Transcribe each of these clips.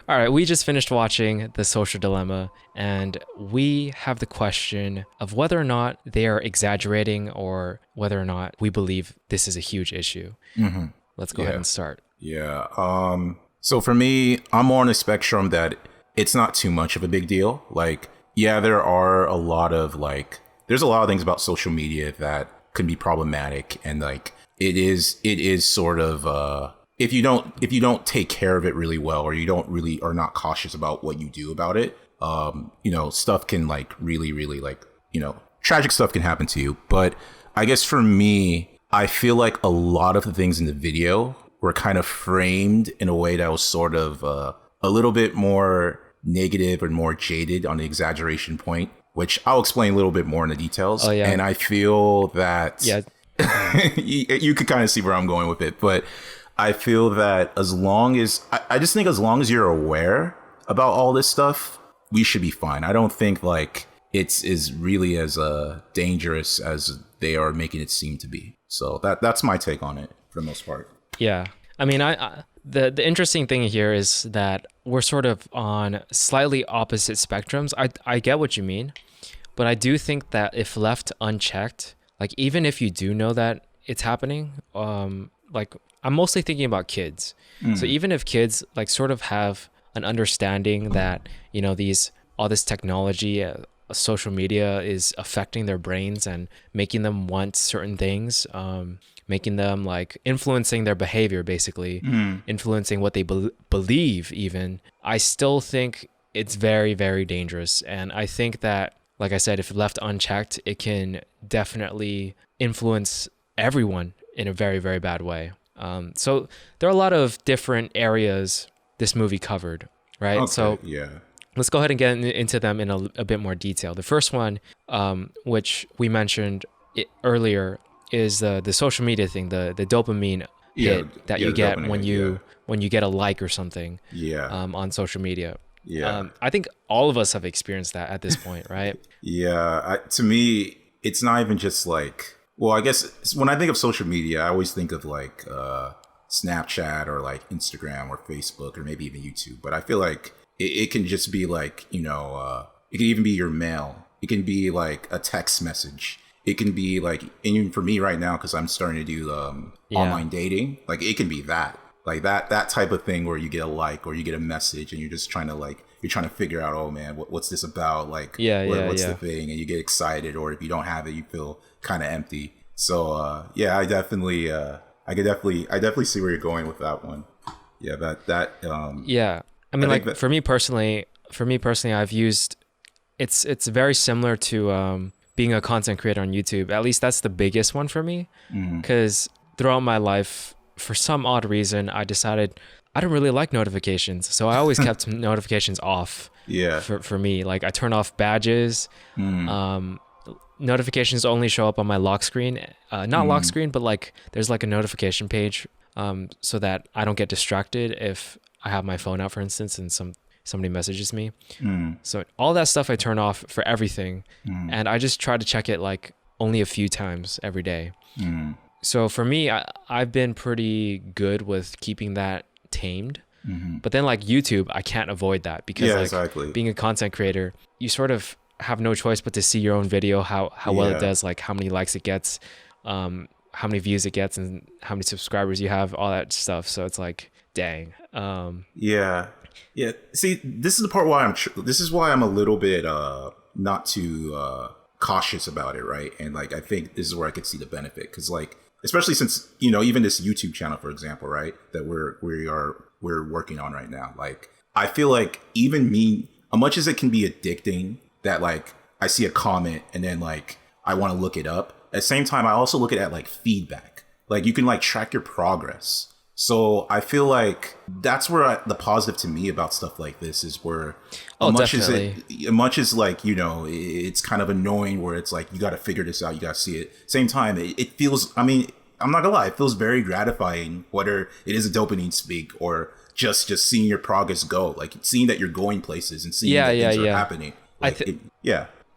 All right, we just finished watching The Social Dilemma, and we have the question of whether or not they are exaggerating or whether or not we believe this is a huge issue. Let's go ahead Yeah. and start. Yeah. So for me, I'm more on the spectrum that it's not too much of a big deal. Like, yeah, there are a lot of there's a lot of things about social media that can be problematic, and like it is sort of if you don't take care of it really well, or you don't really are not cautious about what you do about it, stuff can like really tragic stuff can happen to you. But I guess for me, I feel like a lot of the things in the video were kind of framed in a way that was sort of a little bit more negative and more jaded on the exaggeration point, which I'll explain a little bit more in the details. Oh, yeah. And I feel that Yeah. you could kind of see where I'm going with it, but I feel that as long as I just think as long as you're aware about all this stuff, we should be fine. I don't think like it's is really as dangerous as they are making it seem to be. So that's my take on it for the most part. Yeah. I mean, the interesting thing here is that we're sort of on slightly opposite spectrums. I get what you mean, but I do think that if left unchecked, like even if you do know that it's happening, like I'm mostly thinking about kids. So even if kids like sort of have an understanding that, all this technology, social media is affecting their brains and making them want certain things, making them like influencing their behavior, basically, influencing what they believe even, I still think it's very, very dangerous. And I think that, like I said, if left unchecked, it can definitely influence everyone in a very, very bad way. So there are a lot of different areas this movie covered, right? Okay, So yeah. let's go ahead and get into them in a bit more detail. The first one, which we mentioned earlier, is the social media thing, the dopamine hit that you the get dopamine when hit, you yeah. when you get a like or something Yeah. on social media. Yeah. I think all of us have experienced that at this point, right? Yeah, to me, it's not even just like. Well, I guess when I think of social media, I always think of like Snapchat or like Instagram or Facebook or maybe even YouTube. But I feel like it can just be like it can even be your mail. It can be like a text message. It can be like, and even for me right now, because I'm starting to do online dating, like it can be that. Like that type of thing where you get a like or you get a message and you're just trying to figure out, oh man, what's this about? Like, what's the thing? And you get excited, or if you don't have it, you feel kind of empty. So I definitely see where you're going with that one. Yeah, Yeah, I mean, think for me personally, I've used it's very similar to being a content creator on YouTube. At least that's the biggest one for me, because throughout my life, for some odd reason, I decided I don't really like notifications. So I always kept notifications off. Yeah. For me, like I turn off badges. Notifications only show up on my lock screen. Not lock screen, but like there's like a notification page, so that I don't get distracted if I have my phone out, for instance, and somebody messages me. So all that stuff I turn off for everything, and I just try to check it like only a few times every day. So for me, I've been pretty good with keeping that tamed. But then like YouTube, I can't avoid that because exactly. being a content creator, you sort of have no choice but to see your own video, how well it does, like how many likes it gets, how many views it gets, and how many subscribers you have, all that stuff. So it's like, dang. Yeah. See, this is the part why this is why I'm a little bit not too cautious about it, right? And like I think this is where I could see the benefit, because like especially since even this YouTube channel, for example, right, that we're working on right now. Like I feel like even me, as much as it can be addicting, that like I see a comment and then like I want to look it up. At the same time, I also look at like feedback. Like you can like track your progress. So I feel like that's where the positive to me about stuff like this is where much as like, it's kind of annoying where it's like, you got to figure this out. You got to see it. Same time, it feels, I mean, I'm not gonna lie, it feels very gratifying, whether it is a dopamine speak or just seeing your progress go, like seeing that you're going places and seeing that things are happening. Like,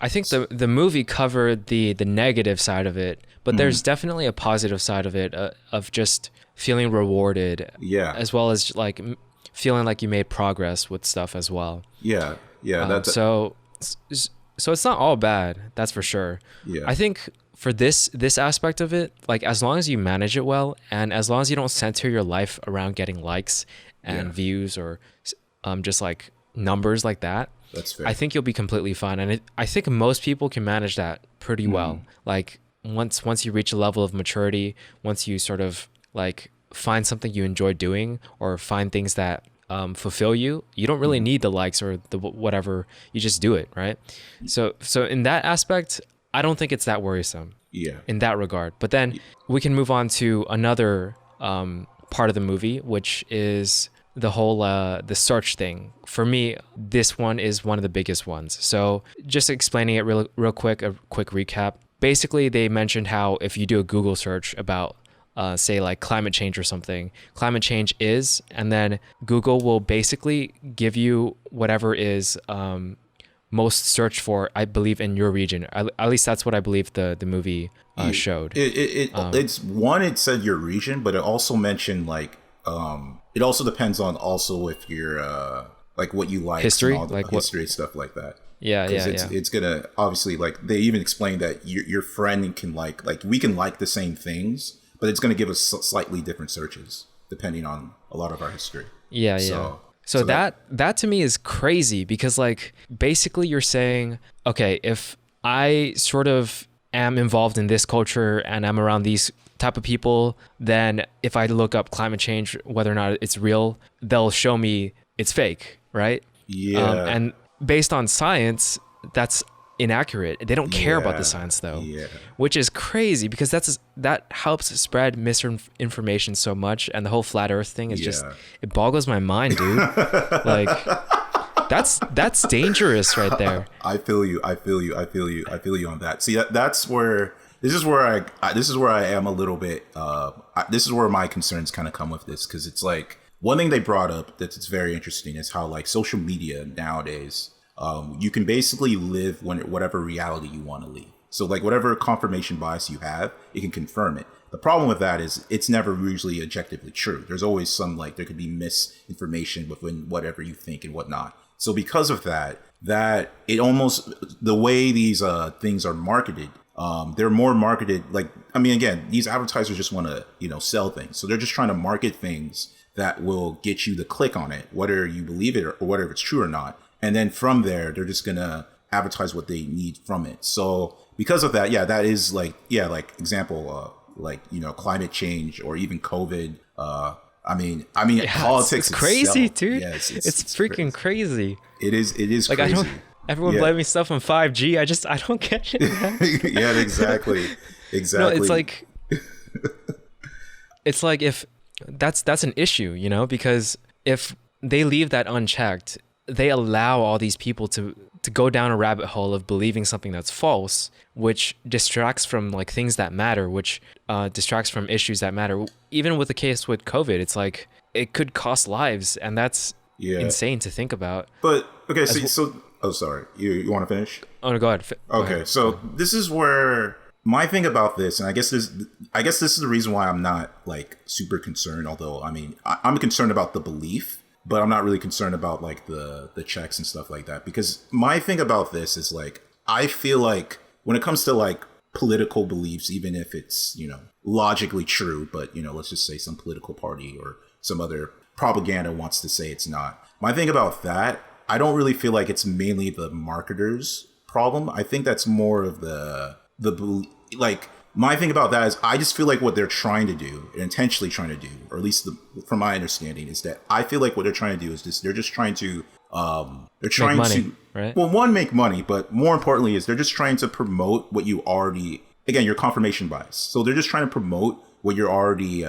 I think the movie covered the negative side of it, but there's definitely a positive side of it, of just feeling rewarded, as well as like feeling like you made progress with stuff as well. Yeah, yeah, that's So it's not all bad, that's for sure. yeah, I think for this aspect of it, like as long as you manage it well, and as long as you don't center your life around getting likes and Yeah. views or just like numbers like that, that's fair. I think you'll be completely fine. And I think most people can manage that pretty well. Like once you reach a level of maturity, once you sort of like find something you enjoy doing or find things that fulfill you, you don't really need the likes or the whatever. You just do it, right? So in that aspect, I don't think it's that worrisome Yeah, in that regard. But then we can move on to another part of the movie, which is the whole the search thing. For me, this one is one of the biggest ones. So just explaining it real quick, a quick recap. Basically, they mentioned how if you do a Google search about say like climate change or something, climate change is, and then Google will basically give you whatever is most searched for, I believe, in your region. At least that's what I believe the movie showed. it's one. It said your region, but it also mentioned like it also depends on also if you're like what you like, History? and all the Like what- history stuff like that. Yeah, yeah, Because yeah. it's gonna obviously like they even explained that your friend can like we can like the same things, but it's gonna give us slightly different searches depending on a lot of our history. Yeah, yeah. So- So so that to me is crazy because like basically you're saying, okay, if I sort of am involved in this culture and I'm around these type of people, then if I look up climate change, whether or not it's real, they'll show me it's fake, right? Yeah. And based on science, that's inaccurate. They don't care about the Yeah, science though, yeah. which is crazy because that helps spread misinformation so much. And the whole flat Earth thing is just Yeah. it boggles my mind, dude. Like that's dangerous right there. I feel you. I feel you. I feel you. I feel you on that. See, that's where this is where this is where I am a little bit. This is where my concerns kind of come with this because it's like one thing they brought up that's very interesting is how like social media nowadays, you can basically live whatever reality you want to live. So like whatever confirmation bias you have, it can confirm it. The problem with that is it's never usually objectively true. There's always some like there could be misinformation within whatever you think and whatnot. So because of that it almost the way these things are marketed, they're more marketed like I mean again these advertisers just want to sell things, so they're just trying to market things that will get you to click on it, whether you believe it or whether it's true or not. And then from there, they're just gonna advertise what they need from it. So because of that, yeah, that is like example, climate change or even COVID. I mean, Yeah, politics. it's crazy, itself, dude. yeah, it's freaking crazy. It is Like crazy. I don't. Everyone Yeah. blaming stuff on 5G. I don't get it, man. Yeah, exactly. No, it's like if that's an issue, because if they leave that unchecked, they allow all these people to go down a rabbit hole of believing something that's false, which distracts from like things that matter, which distracts from issues that matter. Even with the case with COVID, it's like it could cost lives, and that's Yeah. insane to think about. But okay, oh sorry, you want to finish? Oh no, go ahead. Go Okay, ahead. so this is where my thing about this, and I guess this is the reason why I'm not like super concerned. Although I mean, I'm concerned about the belief, but I'm not really concerned about like the checks and stuff like that. Because my thing about this is like I feel like when it comes to like political beliefs, even if it's logically true, but let's just say some political party or some other propaganda wants to say it's not. My thing about that, I don't really feel like it's mainly the marketers' problem. I think that's more of like my thing about that is I just feel like what they're trying to do, intentionally trying to do, or at least from my understanding, is that I feel like what they're trying to do is they're just trying to Make money, right? Well, one, make money, but more importantly is they're just trying to promote what you already, again, your confirmation bias. So they're just trying to promote what you're already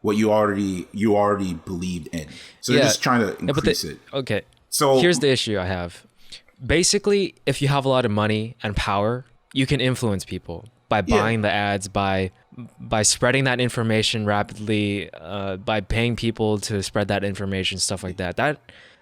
you already believed in. So they're just trying to increase it. Okay. So Here's the issue I have. Basically, if you have a lot of money and power, you can influence people by buying the ads, by spreading that information rapidly, by paying people to spread that information, stuff like that.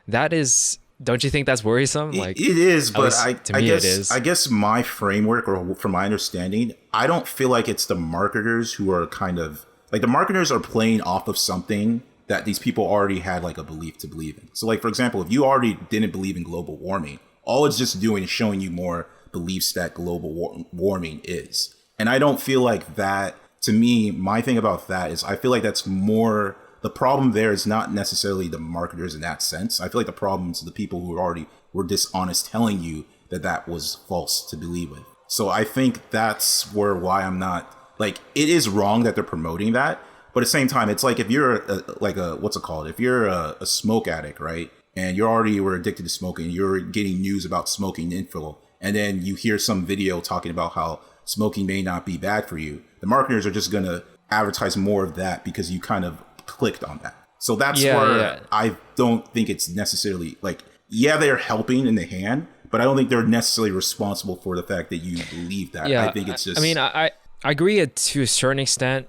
That is, don't you think that's worrisome? Like it is, but to me it is. I guess my framework, or from my understanding, I don't feel like it's the marketers who are kind of like the marketers are playing off of something that these people already had like a belief to believe in. So like, for example, if you already didn't believe in global warming, all it's just doing is showing you more beliefs that global warming is. And I don't feel like that, to me, my thing about that is I feel like that's more, the problem there is not necessarily the marketers in that sense. I feel like the problem is the people who already were dishonest telling you that that was false to believe with. So I think that's why I'm not, like, it is wrong that they're promoting that. But at the same time, it's like if you're what's it called? If you're a smoke addict, right? And were addicted to smoking, you're getting news about smoking info, and then you hear some video talking about how smoking may not be bad for you. The marketers are just going to advertise more of that because you kind of clicked on that. So that's where I don't think it's necessarily like, yeah, they're helping in the hand, but I don't think they're necessarily responsible for the fact that you believe that. Yeah, I think it's just... I mean, I agree to a certain extent,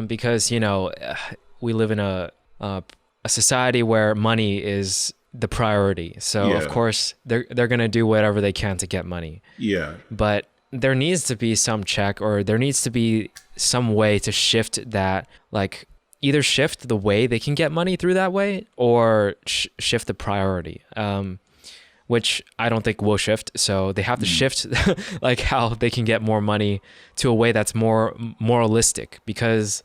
because, you know, we live in a society where money is the priority. So of course they're going to do whatever they can to get money. Yeah. But there needs to be some check, or there needs to be some way to shift that, like either shift the way they can get money through that way, or shift the priority. Which I don't think will shift. So they have to shift like how they can get more money to a way that's more moralistic, because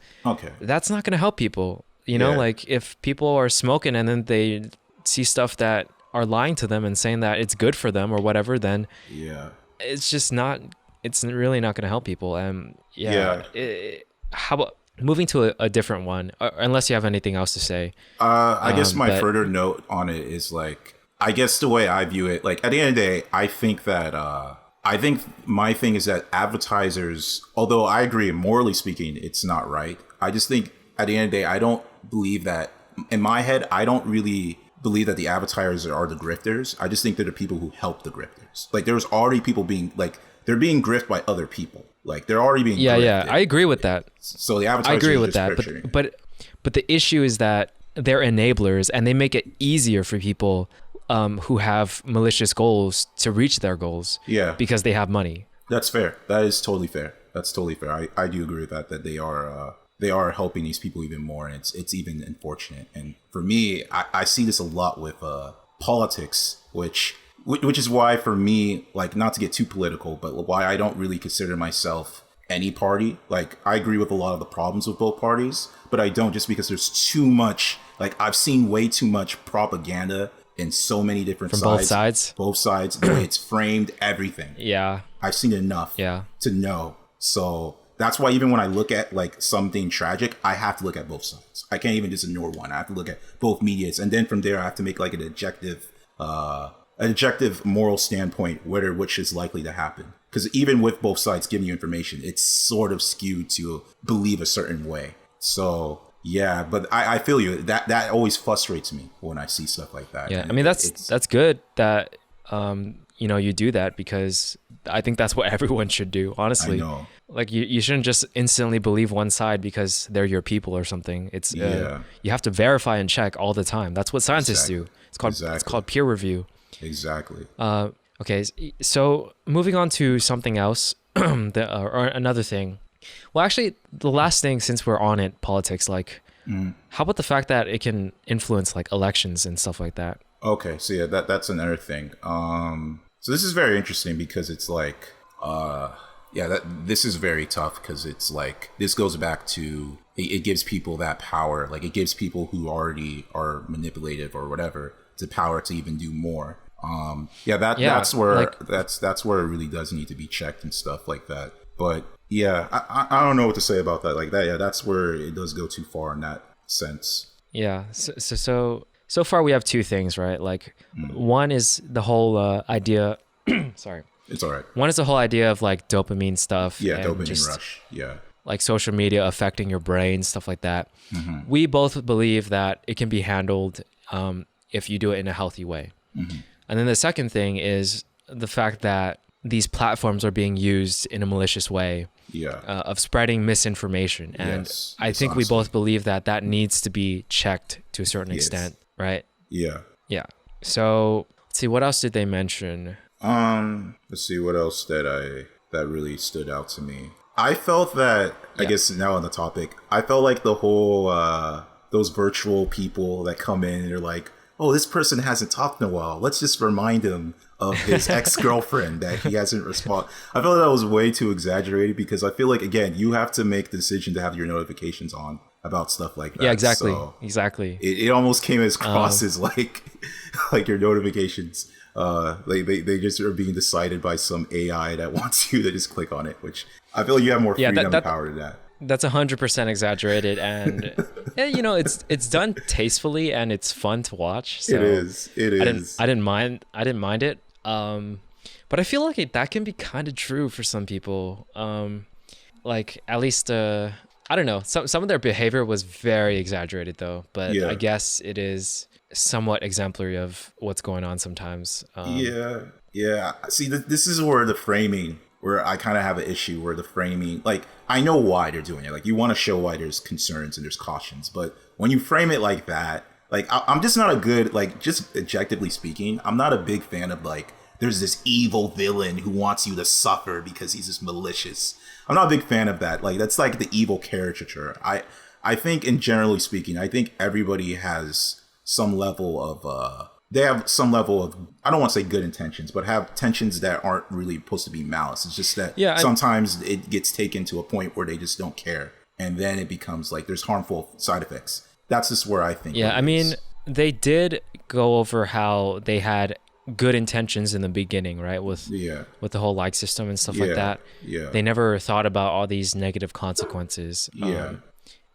that's not going to help people. You know, like if people are smoking and then they see stuff that are lying to them and saying that it's good for them or whatever, then it's just not, it's really not going to help people. How about moving to a different one, unless you have anything else to say? I guess my further note on it is like, I guess the way I view it, like at the end of the day, I think that, I think my thing is that advertisers, although I agree, morally speaking, it's not right. I just think at the end of the day, I don't believe that, in my head, I don't really believe that the advertisers are the grifters. I just think they're the people who help the grifters. Like there's already people being like, they're being grifted by other people. Like they're already being grifted. Yeah, I agree with that. So the advertisers I agree with that. But the issue is that they're enablers, and they make it easier for people who have malicious goals to reach their goals. Yeah. Because they have money. That's fair. That is totally fair. That's totally fair. I do agree with that they are helping these people even more, and it's even unfortunate. And for me, I see this a lot with politics, which is why for me, like, not to get too political, but why I don't really consider myself any party. Like, I agree with a lot of the problems with both parties, but I don't, just because there's too much, like, I've seen way too much propaganda in so many different from sides. Both sides, the way it's framed, everything. Yeah. I've seen enough to know. So that's why even when I look at like something tragic, I have to look at both sides. I can't even just ignore one. I have to look at both medias. And then from there, I have to make like an objective moral standpoint, which is likely to happen. Because even with both sides giving you information, it's sort of skewed to believe a certain way. So yeah, but I feel you. That always frustrates me when I see stuff like that. Yeah, and I mean that's good that you do that, because I think that's what everyone should do. Honestly, I know. Like you shouldn't just instantly believe one side because they're your people or something. It's you have to verify and check all the time. That's what scientists do. It's called peer review. Exactly. Okay, so moving on to something else, or another thing. Well, actually, the last thing, since we're on it, politics, like, how about the fact that it can influence like elections and stuff like that? Okay, so yeah, that's another thing. So this is very interesting because it's like, this is very tough, because it's like, this goes back to, it gives people that power. Like, it gives people who already are manipulative or whatever the power to even do more. That's where like, that's where it really does need to be checked and stuff like that. But yeah, I don't know what to say about that. Like that, yeah, that's where it does go too far in that sense. Yeah. So far we have two things, right? Like one is the whole idea. Sorry. It's all right. One is the whole idea of like dopamine stuff. Yeah, dopamine rush. Yeah. Like social media affecting your brain, stuff like that. Mm-hmm. We both believe that it can be handled if you do it in a healthy way. Mm-hmm. And then the second thing is the fact that these platforms are being used in a malicious way of spreading misinformation. And I think we both believe that needs to be checked to a certain extent, right? Yeah. Yeah. So let's see, what else did they mention? Let's see what else that really stood out to me. I felt that, I guess now on the topic, I felt like the whole, those virtual people that come in and they're like, oh, this person hasn't talked in a while. Let's just remind him of his ex-girlfriend that he hasn't responded. I feel like that was way too exaggerated because I feel like, again, you have to make the decision to have your notifications on about stuff like that. Yeah, exactly. So exactly. it almost came as cross as like your notifications. They just are being decided by some AI that wants you to just click on it, which I feel like you have more freedom and power to that. That's 100% exaggerated, and yeah, you know, it's done tastefully and it's fun to watch. So it is. I didn't mind it. But I feel like that can be kind of true for some people. Like at least I don't know. Some of their behavior was very exaggerated though, but Yeah. I guess it is somewhat exemplary of what's going on sometimes. Yeah. See, this is where the framing, where I kind of have an issue where the framing, like, I know why they're doing it. Like, you want to show why there's concerns and there's cautions. But when you frame it like that, like, I'm just not a good, like, just objectively speaking, I'm not a big fan of, like, there's this evil villain who wants you to suffer because he's just malicious. I'm not a big fan of that. Like, that's like the evil caricature. I think, in generally speaking, I think everybody has some level of, they have some level of, I don't want to say good intentions, but have tensions that aren't really supposed to be malice. It's just that sometimes it gets taken to a point where they just don't care. And then it becomes like there's harmful side effects. That's just where I think. Yeah, I mean, they did go over how they had good intentions in the beginning, right? With the whole like system and stuff like that. Yeah. They never thought about all these negative consequences.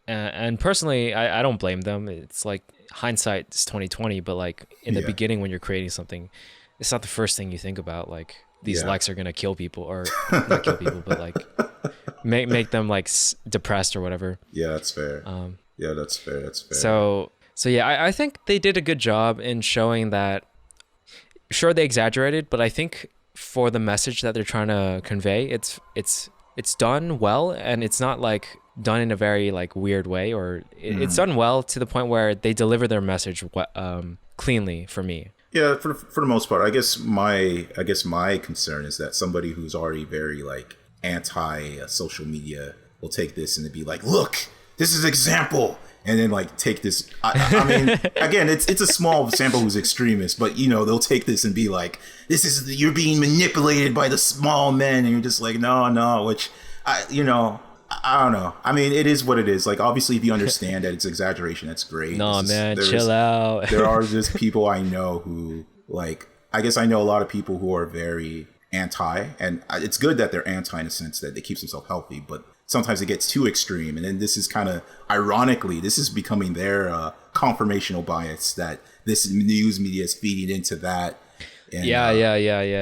And personally, I don't blame them. It's like hindsight is 2020, but like in the beginning when you're creating something, it's not the first thing you think about. Like these likes are gonna kill people, or not kill people, but like make them like depressed or whatever. Yeah, that's fair. That's fair. So yeah, I think they did a good job in showing that. Sure, they exaggerated, but I think for the message that they're trying to convey, it's done well, and it's not like done in a very like weird way, or it's done well to the point where they deliver their message cleanly for me. Yeah, for the most part, I guess my concern is that somebody who's already very like anti social media will take this and be like, look, this is an example. And then like take this. I mean, again, it's a small sample who's extremist, but you know, they'll take this and be like, "This is you're being manipulated by the small men," and you're just like, no. Which, I don't know. I mean, it is what it is. Like, obviously, if you understand that it's exaggeration, that's great. Chill out. There are just people I know who like. I guess I know a lot of people who are very anti, and it's good that they're anti in a sense that they keep themselves healthy, but sometimes it gets too extreme, and then this is kind of ironically, this is becoming their confirmational bias that this news media is feeding into that. And,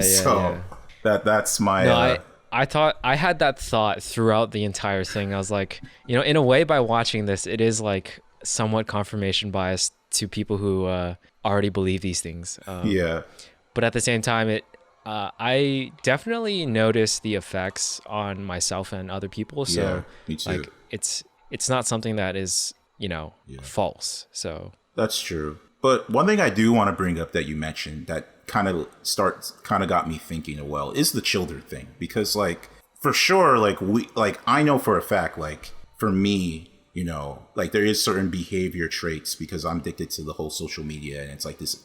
So that's my. No, I thought I had that thought throughout the entire thing. I was like, you know, in a way, by watching this, it is like somewhat confirmation bias to people who already believe these things. But at the same time, I definitely noticed the effects on myself and other people. So me too. Like it's not something that is, you know, false. So that's true. But one thing I do want to bring up that you mentioned that kind of got me thinking is the children thing, because like for sure, like I know for a fact, like for me, you know, like there is certain behavior traits because I'm addicted to the whole social media, and it's like this,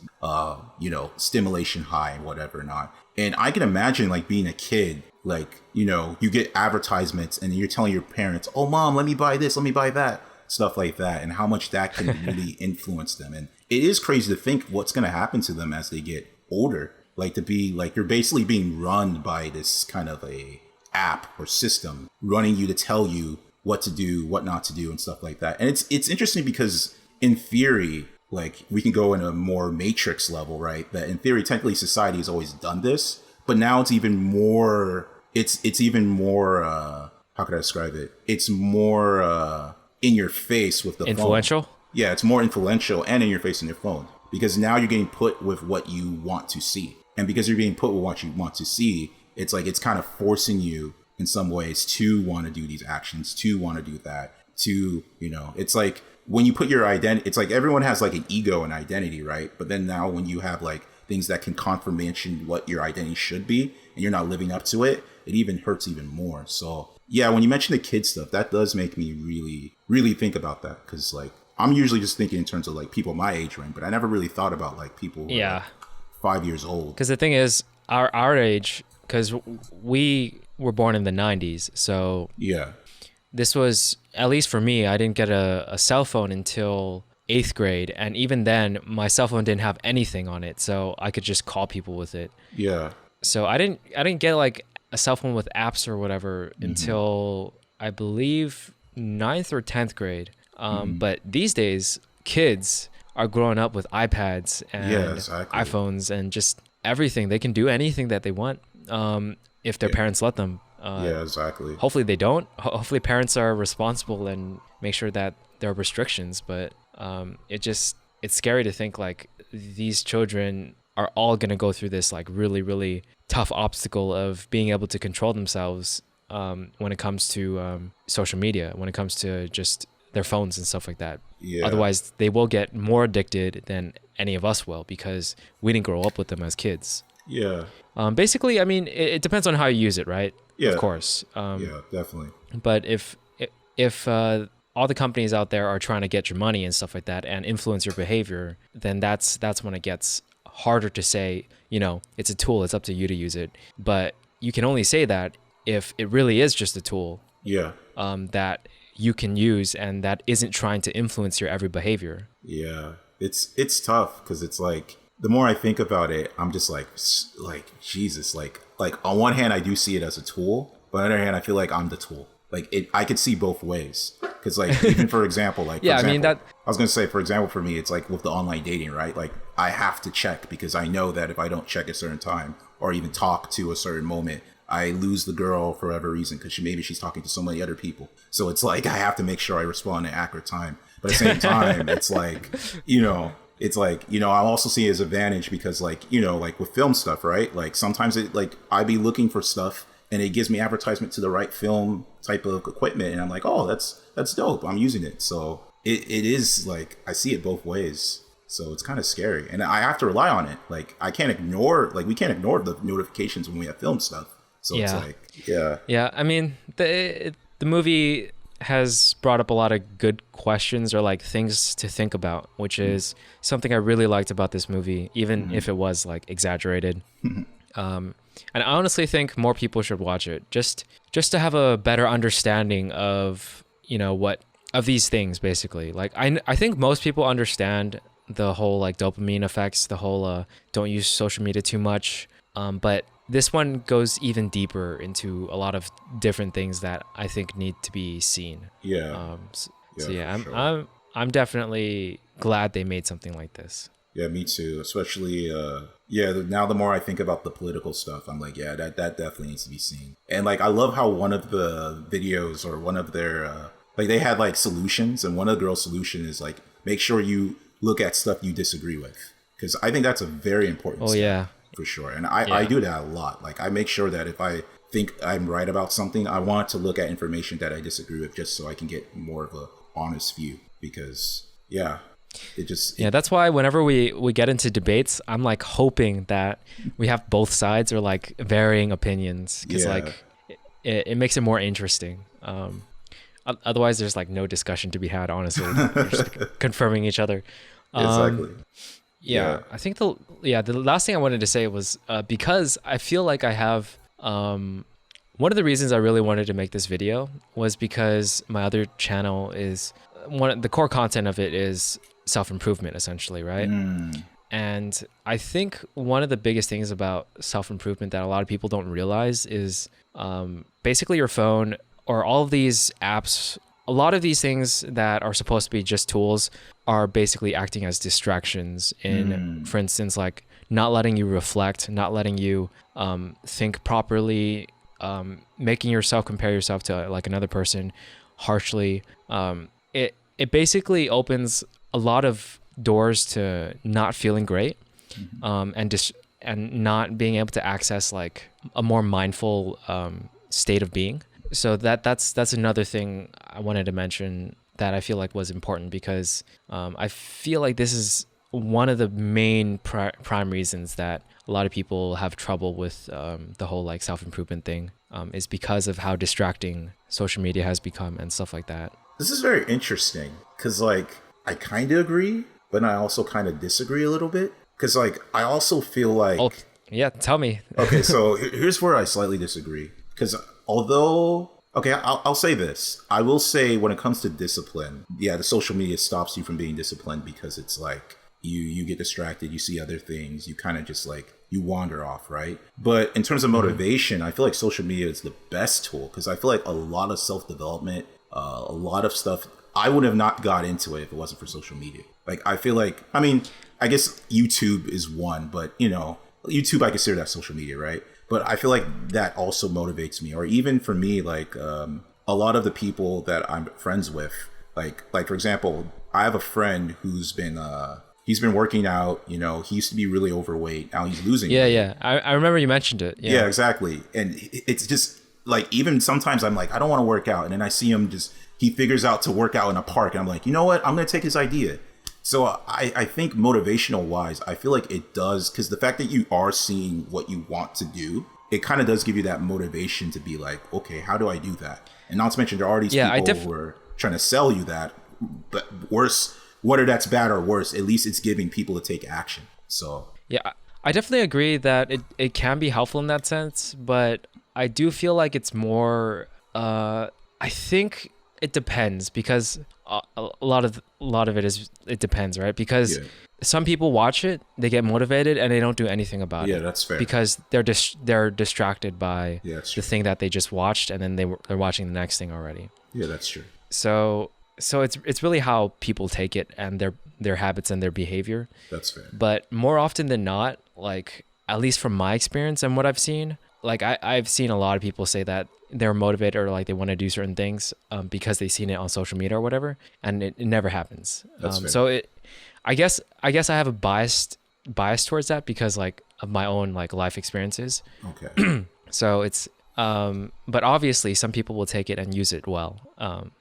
you know, stimulation high and whatever not. And I can imagine like being a kid, like, you know, you get advertisements and you're telling your parents, oh, mom, let me buy this, let me buy that, stuff like that, and how much that can really influence them. And it is crazy to think what's going to happen to them as they get older. Like to be like, you're basically being run by this kind of a app or system running you to tell you what to do, what not to do, and stuff like that. And it's interesting because in theory, like we can go in a more matrix level, right? That in theory, technically society has always done this, but now it's even more, it's even more, how could I describe it? It's more in your face with the influential? phone. Yeah, it's more influential and in your face in your phone, because now you're getting put with what you want to see. And because you're being put with what you want to see, it's like it's kind of forcing you in some ways to want to do these actions, to want to do that, to, you know, it's like when you put your identity, it's like everyone has like an ego and identity, right? But then now when you have like things that can confirmation what your identity should be and you're not living up to it, it even hurts even more. So yeah, when you mention the kid stuff, that does make me really, really think about that. Cause like I'm usually just thinking in terms of like people my age range, but I never really thought about like people who are Yeah. like 5 years old. Because the thing is, our age, because we were born in the 90s, so Yeah. this was, at least for me, I didn't get a cell phone until 8th grade, and even then my cell phone didn't have anything on it, so I could just call people with it. Yeah. So I didn't get like a cell phone with apps or whatever until I believe 9th or 10th grade. But these days kids are growing up with iPads and Yeah, exactly. iPhones and just everything. They can do anything that they want, if their parents let them. Yeah, exactly. Hopefully they don't. Hopefully parents are responsible and make sure that there are restrictions. But it's scary to think like these children are all gonna go through this like really, really tough obstacle of being able to control themselves when it comes to social media, when it comes to just their phones and stuff like that. Yeah. Otherwise, they will get more addicted than any of us will because we didn't grow up with them as kids. Yeah. Basically, I mean, it depends on how you use it, right? Yeah. Of course. Yeah, definitely. But if all the companies out there are trying to get your money and stuff like that and influence your behavior, then that's when it gets harder to say, you know, it's a tool, it's up to you to use it. But you can only say that if it really is just a tool Yeah. that you can use and that isn't trying to influence your every behavior. Yeah. It's tough because it's like the more I think about it, I'm just like Jesus, like on one hand I do see it as a tool, but on the other hand I feel like I'm the tool. Like I could see both ways because like even for example, like for Yeah, example, I mean that. I was gonna say, for example, for me, it's like with the online dating, right? Like I have to check because I know that if I don't check at a certain time or even talk to a certain moment, I lose the girl for whatever reason because maybe she's talking to so many other people. So it's like I have to make sure I respond at accurate time. But at the same time, it's like, I'm also seeing it as an advantage because like, like with film stuff, right? Like sometimes it like I be looking for stuff and it gives me advertisement to the right film type of equipment. And I'm like, oh, that's dope. I'm using it. So it is like, I see it both ways. So it's kind of scary. And I have to rely on it. Like we can't ignore the notifications when we have film stuff. So Yeah. it's like, yeah. Yeah, I mean, the movie has brought up a lot of good questions or like things to think about, which is something I really liked about this movie, even if it was like exaggerated. And I honestly think more people should watch it just to have a better understanding of, what of these things basically. Like I think most people understand the whole like dopamine effects, the whole don't use social media too much. But this one goes even deeper into a lot of different things that I think need to be seen. Yeah. So yeah, for sure. I'm definitely glad they made something like this. Yeah, me too. Especially, now the more I think about the political stuff, I'm like, yeah, that definitely needs to be seen. And like, I love how one of the videos or one of their, like they had like solutions, and one of the girls' solution is like, make sure you look at stuff you disagree with. Because I think that's a very important Oh step, yeah. for sure. And I do that a lot. Like I make sure that if I think I'm right about something, I want to look at information that I disagree with just so I can get more of a honest view. Because That's why whenever we get into debates, I'm like hoping that we have both sides or like varying opinions because like it makes it more interesting. Otherwise there's like no discussion to be had, honestly. We're just confirming each other. Exactly. Yeah, I think the last thing I wanted to say was because I feel like I have one of the reasons I really wanted to make this video was because my other channel is the core content of it is self-improvement essentially, right? And I think one of the biggest things about self-improvement that a lot of people don't realize is basically your phone or all of these apps, a lot of these things that are supposed to be just tools are basically acting as distractions in, for instance, like not letting you reflect, not letting you think properly, making yourself compare yourself to like another person harshly. It basically opens a lot of doors to not feeling great, and not being able to access like a more mindful state of being. So that's another thing I wanted to mention that I feel like was important because I feel like this is one of the main prime reasons that a lot of people have trouble with the whole like self-improvement thing is because of how distracting social media has become and stuff like that. This is very interesting because like I kind of agree, but I also kind of disagree a little bit. Because, like, I also feel like... Oh, yeah, tell me. Okay, so here's where I slightly disagree. Because although... Okay, I'll say this. I will say when it comes to discipline, yeah, the social media stops you from being disciplined because it's like you get distracted, you see other things, you kind of just like, you wander off, right? But in terms of motivation, I feel like social media is the best tool because I feel like a lot of self-development, a lot of stuff, I would have not got into it if it wasn't for social media. Like, I feel like, I mean, I guess YouTube is one, but, you know, YouTube, I consider that social media, right? But I feel like that also motivates me. Or even for me, like, a lot of the people that I'm friends with, like for example, I have a friend who's been, he's been working out, you know, he used to be really overweight. Now he's losing weight. Yeah. I remember you mentioned it. Yeah, exactly. And it's just like, even sometimes I'm like, I don't want to work out. And then I see him he figures out to work out in a park. And I'm like, you know what? I'm going to take his idea. So I think motivational wise, I feel like it does, because the fact that you are seeing what you want to do, it kind of does give you that motivation to be like, okay, how do I do that? And not to mention, there are these people who are trying to sell you that, but worse, whether that's bad or worse, at least it's giving people to take action. So yeah, I definitely agree that it can be helpful in that sense, but I do feel like it's more, I think it depends, because a lot of it depends, right? Because some people watch it, they get motivated, and they don't do anything about it. Yeah, that's fair. Because they're distracted by the thing that they just watched, and then they're watching the next thing already. Yeah, that's true. So it's really how people take it and their habits and their behavior. That's fair. But more often than not, like, at least from my experience and what I've seen, like I've seen a lot of people say that they're motivated or like they want to do certain things because they've seen it on social media or whatever, and it never happens. So I guess I have a bias towards that because like of my own like life experiences. Okay. So it's but obviously some people will take it and use it well.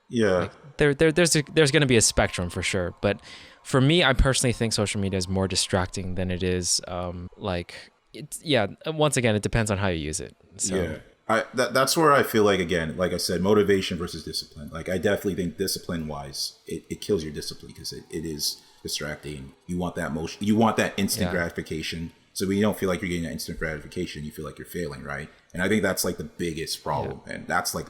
Yeah. Like there's going to be a spectrum for sure, but for me, I personally think social media is more distracting than it is once again, it depends on how you use it. So. Yeah. That's where I feel like, again, like I said, motivation versus discipline. Like, I definitely think discipline wise, it kills your discipline because it is distracting. You want that motion, you want that instant gratification. So when you don't feel like you're getting that instant gratification, you feel like you're failing, right? And I think that's like the biggest problem. Yeah. And that's like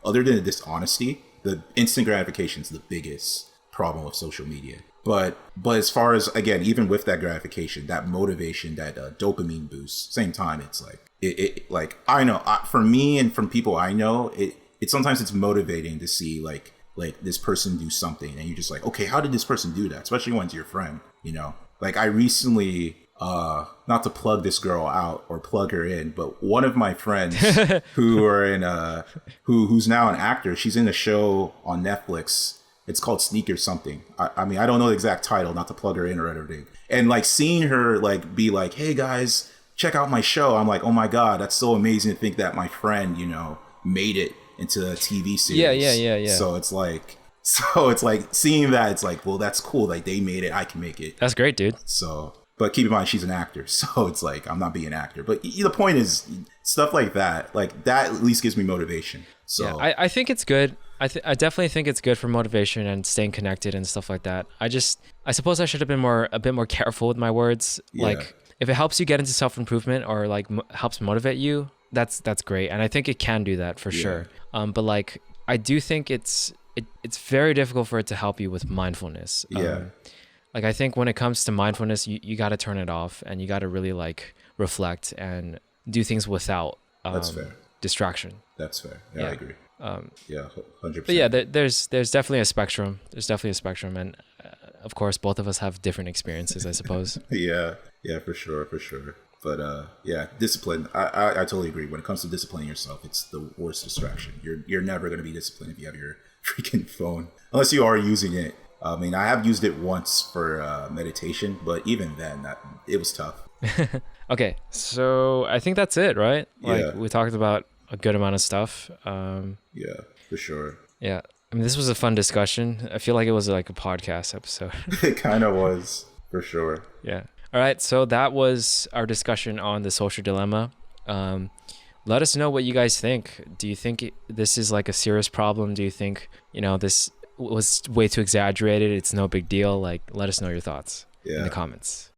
other than the dishonesty, the instant gratification is the biggest problem with social media. But as far as, again, even with that gratification, that motivation, that dopamine boost, same time, it's like, it like, I know, for me and from people I know, it sometimes it's motivating to see like this person do something, and you're just like, okay, how did this person do that? Especially when it's your friend, you know? Like, I recently, not to plug this girl out or plug her in, but one of my friends who are in who's now an actor, she's in a show on Netflix. It's called Sneaker something. I mean, I don't know the exact title, not to plug her in or anything. And like seeing her like be like, hey guys, check out my show. I'm like, oh my God, that's so amazing to think that my friend, you know, made it into a TV series. Yeah. So it's like seeing that, it's like, well, that's cool. Like they made it, I can make it. That's great, dude. So, but keep in mind, she's an actor. So it's like, I'm not being an actor. But the point is, stuff like that at least gives me motivation. So yeah, I think it's good. I definitely think it's good for motivation and staying connected and stuff like that. I suppose I should have been a bit more careful with my words. Yeah. Like, if it helps you get into self-improvement or like helps motivate you, that's great. And I think it can do that for sure. But like, I do think it's very difficult for it to help you with mindfulness. Like, I think when it comes to mindfulness, you got to turn it off and you got to really like reflect and do things without that's fair. Distraction. That's fair. Yeah, I agree. 100%. But yeah, there's definitely a spectrum. And of course, both of us have different experiences, I suppose. Yeah, for sure. But discipline. I totally agree. When it comes to disciplining yourself, it's the worst distraction. You're never going to be disciplined if you have your freaking phone, unless you are using it. I mean, I have used it once for meditation, but even then, it was tough. Okay, so I think that's it, right? Like, we talked about a good amount of stuff. Yeah, for sure. Yeah. I mean, this was a fun discussion. I feel like it was like a podcast episode. It kind of was, for sure. Yeah. All right. So that was our discussion on the social dilemma. Let us know what you guys think. Do you think this is like a serious problem? Do you think, was way too exaggerated. It's no big deal. Like, let us know your thoughts in Yeah. the comments.